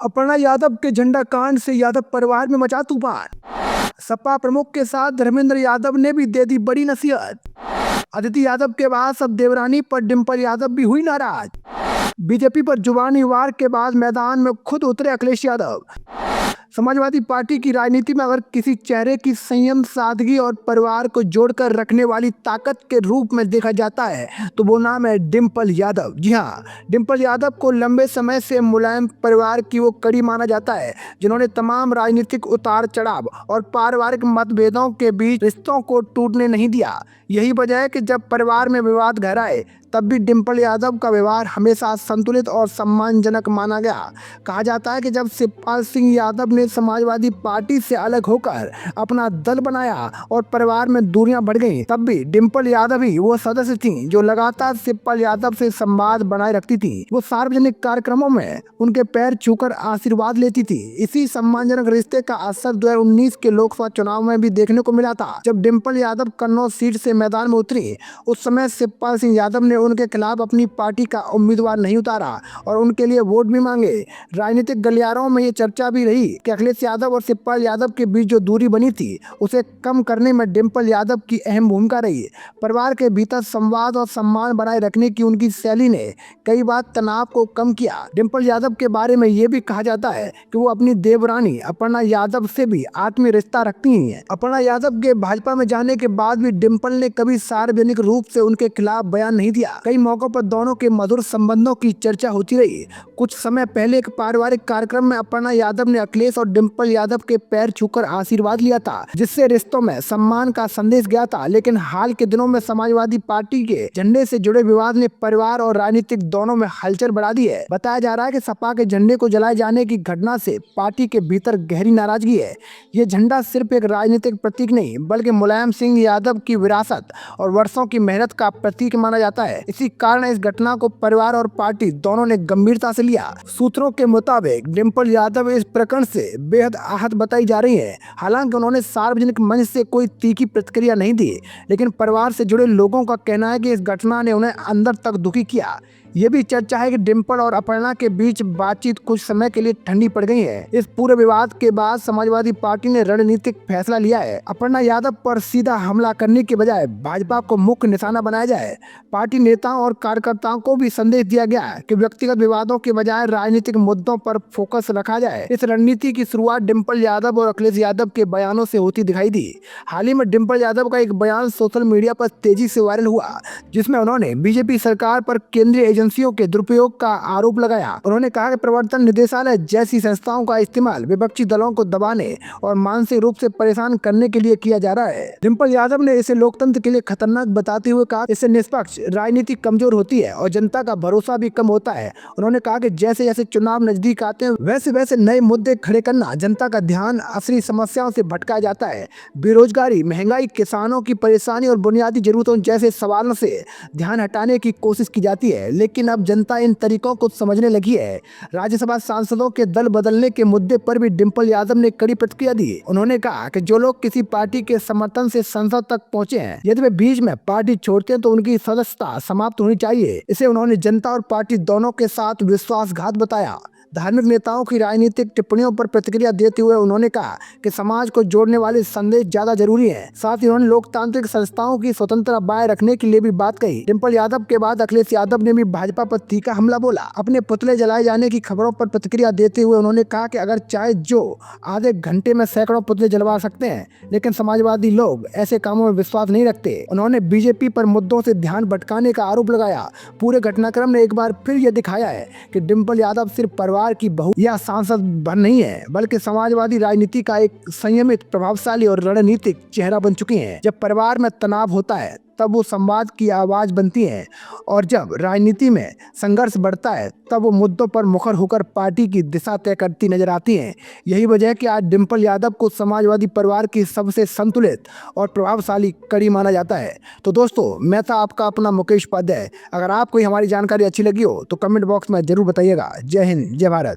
अपर्णा यादव के झंडा कांड से यादव परिवार में मचा तूफान। सपा प्रमुख के साथ धर्मेंद्र यादव ने भी दे दी बड़ी नसीहत। अदिति यादव के बाद अब देवरानी पर डिंपल यादव भी हुई नाराज। बीजेपी पर जुबानी वार के बाद मैदान में खुद उतरे अखिलेश यादव। समाजवादी पार्टी की राजनीति में अगर किसी चेहरे की संयम, सादगी और परिवार को जोड़कर रखने वाली ताकत के रूप में देखा जाता है तो वो नाम है डिंपल यादव। जी हाँ, डिंपल यादव को लंबे समय से मुलायम परिवार की वो कड़ी माना जाता है जिन्होंने तमाम राजनीतिक उतार चढ़ाव और पारिवारिक मतभेदों के बीच रिश्तों को टूटने नहीं दिया। यही वजह है कि जब परिवार में विवाद गहराए तब भी डिंपल यादव का व्यवहार हमेशा संतुलित और सम्मानजनक माना गया। कहा जाता है कि जब शिवपाल सिंह यादव ने समाजवादी पार्टी से अलग होकर अपना दल बनाया और परिवार में दूरियां बढ़ गईं, तब भी डिंपल यादव ही वो सदस्य थीं जो लगातार शिवपाल यादव से संवाद बनाए रखती थी। वो सार्वजनिक कार्यक्रमों में उनके पैर छूकर आशीर्वाद लेती थी। इसी सम्मानजनक रिश्ते का असर 2019 के लोकसभा चुनाव में भी देखने को मिला था। जब डिंपल यादव कन्नौज सीट से मैदान में उतरी, उस समय शिवपाल सिंह यादव ने उनके खिलाफ अपनी पार्टी का उम्मीदवार नहीं उतारा और उनके लिए वोट भी मांगे। राजनीतिक गलियारों में ये चर्चा भी रही कि अखिलेश यादव और शिवपाल यादव के बीच जो दूरी बनी थी उसे कम करने में डिंपल यादव की अहम भूमिका रही। परिवार के भीतर संवाद और सम्मान बनाए रखने की उनकी शैली ने कई बार तनाव को कम किया। डिंपल यादव के बारे में ये भी कहा जाता है कि वो अपनी देवरानी अपर्णा यादव से भी आत्मीय रिश्ता रखती हैं। अपर्णा यादव के भाजपा में जाने के बाद भी डिंपल ने कभी सार्वजनिक रूप से उनके खिलाफ बयान नहीं दिया। कई मौकों पर दोनों के मधुर संबंधों की चर्चा होती रही। कुछ समय पहले एक पारिवारिक कार्यक्रम में अपर्णा यादव ने अखिलेश और डिंपल यादव के पैर छूकर आशीर्वाद लिया था, जिससे रिश्तों में सम्मान का संदेश गया था। लेकिन हाल के दिनों में समाजवादी पार्टी के झंडे से जुड़े विवाद ने परिवार और राजनीतिक दोनों में हलचल बढ़ा दी है। बताया जा रहा है कि सपा के झंडे को जलाए जाने की घटना से पार्टी के भीतर गहरी नाराजगी है। ये झंडा सिर्फ एक राजनीतिक प्रतीक नहीं बल्कि मुलायम सिंह यादव की विरासत और वर्षों की मेहनत का प्रतीक माना जाता है। इसी कारण इस घटना को परिवार और पार्टी दोनों ने गंभीरता से लिया। सूत्रों के मुताबिक डिंपल यादव इस प्रकरण से बेहद आहत बताई जा रही है। हालांकि उन्होंने सार्वजनिक मंच से कोई तीखी प्रतिक्रिया नहीं दी, लेकिन परिवार से जुड़े लोगों का कहना है कि इस घटना ने उन्हें अंदर तक दुखी किया। ये भी चर्चा है कि डिंपल और अपर्णा के बीच बातचीत कुछ समय के लिए ठंडी पड़ गई है। इस पूरे विवाद के बाद समाजवादी पार्टी ने रणनीतिक फैसला लिया है। अपर्णा यादव पर सीधा हमला करने के बजाय भाजपा को मुख्य निशाना बनाया जाए। पार्टी नेताओं और कार्यकर्ताओं को भी संदेश दिया गया है कि व्यक्तिगत विवादों के बजाय राजनीतिक मुद्दों पर फोकस रखा जाए। इस रणनीति की शुरुआत डिंपल यादव और अखिलेश यादव के बयानों से होती दिखाई दी। हाल ही में डिंपल यादव का एक बयान सोशल मीडिया पर तेजी से वायरल हुआ, जिसमें उन्होंने बीजेपी सरकार पर केंद्रीय एजेंसियों के दुरुपयोग का आरोप लगाया। उन्होंने कहा कि प्रवर्तन निदेशालय जैसी संस्थाओं का इस्तेमाल विपक्षी दलों को दबाने और मानसिक रूप से परेशान करने के लिए किया जा रहा है। डिंपल यादव ने इसे लोकतंत्र के लिए खतरनाक बताते हुए कहा, इससे निष्पक्ष राजनीति कमजोर होती है और जनता का भरोसा भी कम होता है। उन्होंने कहा कि जैसे जैसे चुनाव नजदीक आते हैं वैसे वैसे नए मुद्दे खड़े करना जनता का ध्यान असली समस्याओं से भटकाया जाता है। बेरोजगारी, महंगाई, किसानों की परेशानी और बुनियादी जरूरतों जैसे सवालों से ध्यान हटाने की कोशिश की जाती है, लेकिन अब जनता इन तरीकों को समझने लगी है। राज्यसभा सांसदों के दल बदलने के मुद्दे पर भी डिंपल यादव ने कड़ी प्रतिक्रिया दी। उन्होंने कहा कि जो लोग किसी पार्टी के समर्थन से संसद तक पहुंचे हैं, यदि वे बीच में पार्टी छोड़ते हैं तो उनकी सदस्यता समाप्त होनी चाहिए। इसे उन्होंने जनता और पार्टी दोनों के साथ विश्वासघात बताया। धार्मिक नेताओं की राजनीतिक टिप्पणियों पर प्रतिक्रिया देते हुए उन्होंने कहा कि समाज को जोड़ने वाले संदेश ज्यादा जरूरी हैं। साथ ही उन्होंने लोकतांत्रिक संस्थाओं की स्वतंत्रता बनाए रखने के लिए भी बात कही। डिंपल यादव के बाद अखिलेश यादव ने भी भाजपा पर तीखा हमला बोला। अपने पुतले जलाए जाने की खबरों पर प्रतिक्रिया देते हुए उन्होंने कहा कि अगर चाहे जो आधे घंटे में सैकड़ों पुतले जलवा सकते हैं, लेकिन समाजवादी लोग ऐसे कामों में विश्वास नहीं रखते। उन्होंने बीजेपी पर मुद्दों से ध्यान भटकाने का आरोप लगाया। पूरे घटनाक्रम ने एक बार फिर यह दिखाया है कि डिंपल यादव सिर्फ परिवार की बहू या सांसद भर नहीं है, बल्कि समाजवादी राजनीति का एक संयमित, प्रभावशाली और रणनीतिक चेहरा बन चुकी हैं। जब परिवार में तनाव होता है तब वो संवाद की आवाज बनती हैं और जब राजनीति में संघर्ष बढ़ता है तब वो मुद्दों पर मुखर होकर पार्टी की दिशा तय करती नजर आती हैं। यही वजह है कि आज डिंपल यादव को समाजवादी परिवार की सबसे संतुलित और प्रभावशाली कड़ी माना जाता है। तो दोस्तों, मैं था आपका अपना मुकेश उपाध्याय। अगर आपको हमारी जानकारी अच्छी लगी हो तो कमेंट बॉक्स में जरूर बताइएगा। जय हिंद, जय भारत।